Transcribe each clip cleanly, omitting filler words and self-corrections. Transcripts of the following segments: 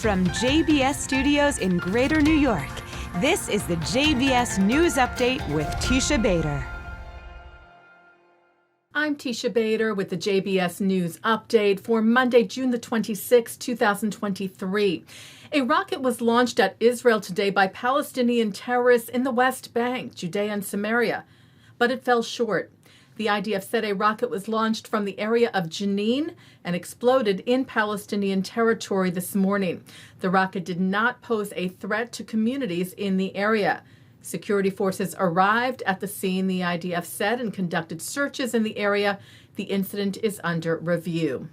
From JBS Studios in Greater New York, this is the JBS News Update with Teisha Bader. I'm Teisha Bader with the JBS News Update for Monday, June the 26th, 2023. A rocket was launched at Israel today by Palestinian terrorists in the West Bank, Judea and Samaria, but it fell short. The IDF said a rocket was launched from the area of Jenin and exploded in Palestinian territory this morning. The rocket did not pose a threat to communities in the area. Security forces arrived at the scene, the IDF said, and conducted searches in the area. The incident is under review.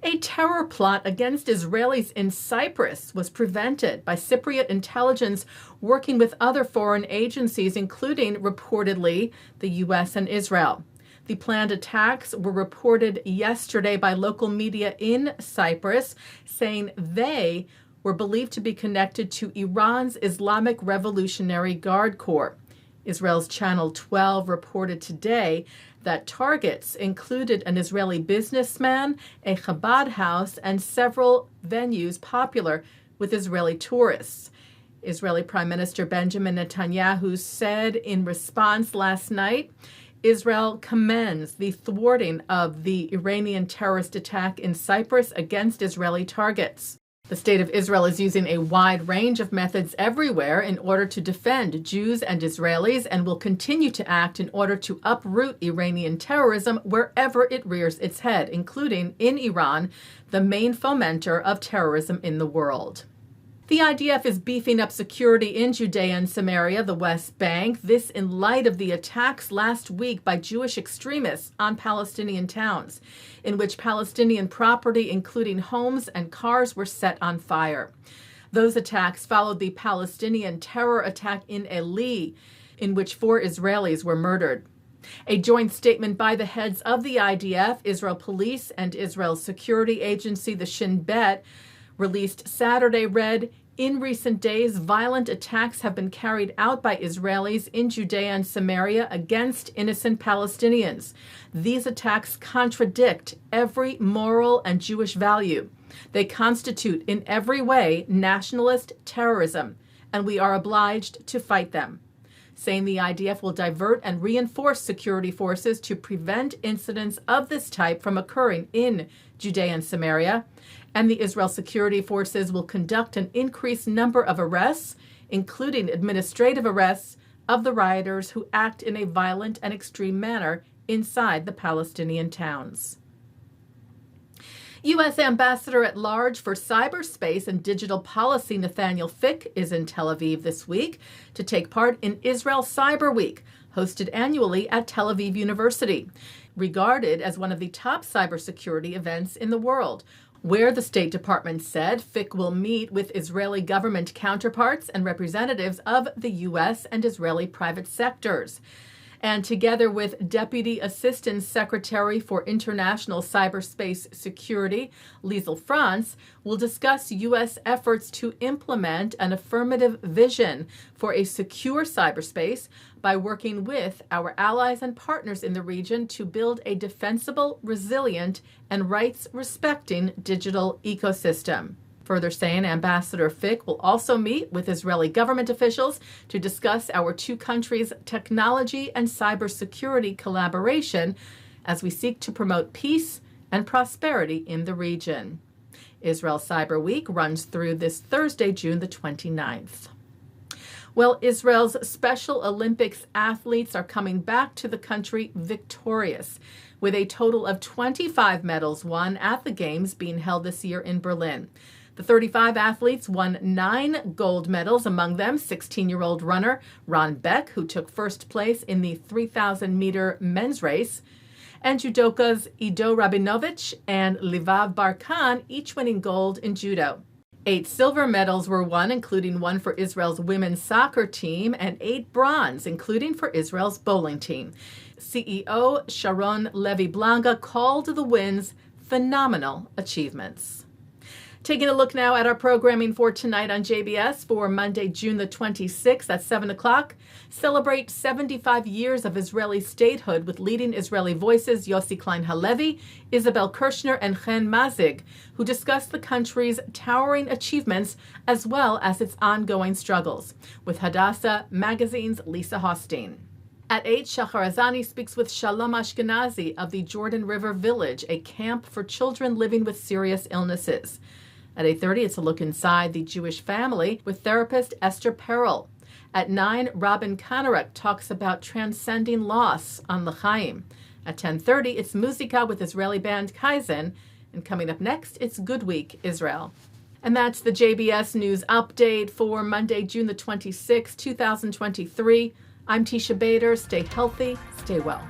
A terror plot against Israelis in Cyprus was prevented by Cypriot intelligence working with other foreign agencies, including, reportedly, the U.S. and Israel. The planned attacks were reported yesterday by local media in Cyprus, saying they were believed to be connected to Iran's Islamic Revolutionary Guard Corps. Israel's Channel 12 reported today that targets included an Israeli businessman, a Chabad house, and several venues popular with Israeli tourists. Israeli Prime Minister Benjamin Netanyahu said in response last night, Israel commends the thwarting of the Iranian terrorist attack in Cyprus against Israeli targets. The state of Israel is using a wide range of methods everywhere in order to defend Jews and Israelis and will continue to act in order to uproot Iranian terrorism wherever it rears its head, including in Iran, the main fomenter of terrorism in the world. The IDF is beefing up security in Judea and Samaria, the West Bank, this in light of the attacks last week by Jewish extremists on Palestinian towns, in which Palestinian property, including homes and cars, were set on fire. Those attacks followed the Palestinian terror attack in Eli, in which 4 Israelis were murdered. A joint statement by the heads of the IDF, Israel Police, and Israel's security agency, the Shin Bet, released Saturday, read, "In recent days, violent attacks have been carried out by Israelis in Judea and Samaria against innocent Palestinians. These attacks contradict every moral and Jewish value. They constitute in every way nationalist terrorism, and we are obliged to fight them," saying the IDF will divert and reinforce security forces to prevent incidents of this type from occurring in Judea and Samaria. And the Israel security forces will conduct an increased number of arrests, including administrative arrests, of the rioters who act in a violent and extreme manner inside the Palestinian towns. U.S. Ambassador at Large for Cyberspace and Digital Policy Nathaniel Fick is in Tel Aviv this week to take part in Israel Cyber Week, hosted annually at Tel Aviv University, regarded as one of the top cybersecurity events in the world, where the State Department said Fick will meet with Israeli government counterparts and representatives of the U.S. and Israeli private sectors. And together with Deputy Assistant Secretary for International Cyberspace Security, Liesl Franz, will discuss U.S. efforts to implement an affirmative vision for a secure cyberspace by working with our allies and partners in the region to build a defensible, resilient, and rights-respecting digital ecosystem. Further saying, Ambassador Fick will also meet with Israeli government officials to discuss our two countries' technology and cybersecurity collaboration as we seek to promote peace and prosperity in the region. Israel Cyber Week runs through this Thursday, June the 29th. Well, Israel's Special Olympics athletes are coming back to the country victorious, with a total of 25 medals won at the Games being held this year in Berlin. The 35 athletes won 9 gold medals, among them 16-year-old runner Ron Beck, who took first place in the 3,000-meter men's race, and judokas Ido Rabinovich and Livav Barkan, each winning gold in judo. 8 silver medals were won, including one for Israel's women's soccer team, and 8 bronze, including for Israel's bowling team. CEO Sharon Levy Blanca called the wins phenomenal achievements. Taking a look now at our programming for tonight on JBS for Monday, June the 26th at 7 o'clock. Celebrate 75 years of Israeli statehood with leading Israeli voices Yossi Klein Halevi, Isabel Kershner, and Hen Mazzig, who discuss the country's towering achievements as well as its ongoing struggles. With Hadassah Magazine's Lisa Hostein. At 8, Shahar Azani speaks with Shalom Ashkenazi of the Jordan River Village, a camp for children living with serious illnesses. At 8:30, it's a look inside the Jewish family with therapist Esther Perel. At 9, Robin Kanarek talks about transcending loss on L'chaim. At 10:30, it's Muzika with Israeli band Kaizen. And coming up next, it's Good Week Israel. And that's the JBS News Update for Monday, June the 26th, 2023. I'm Teisha Bader. Stay healthy, stay well.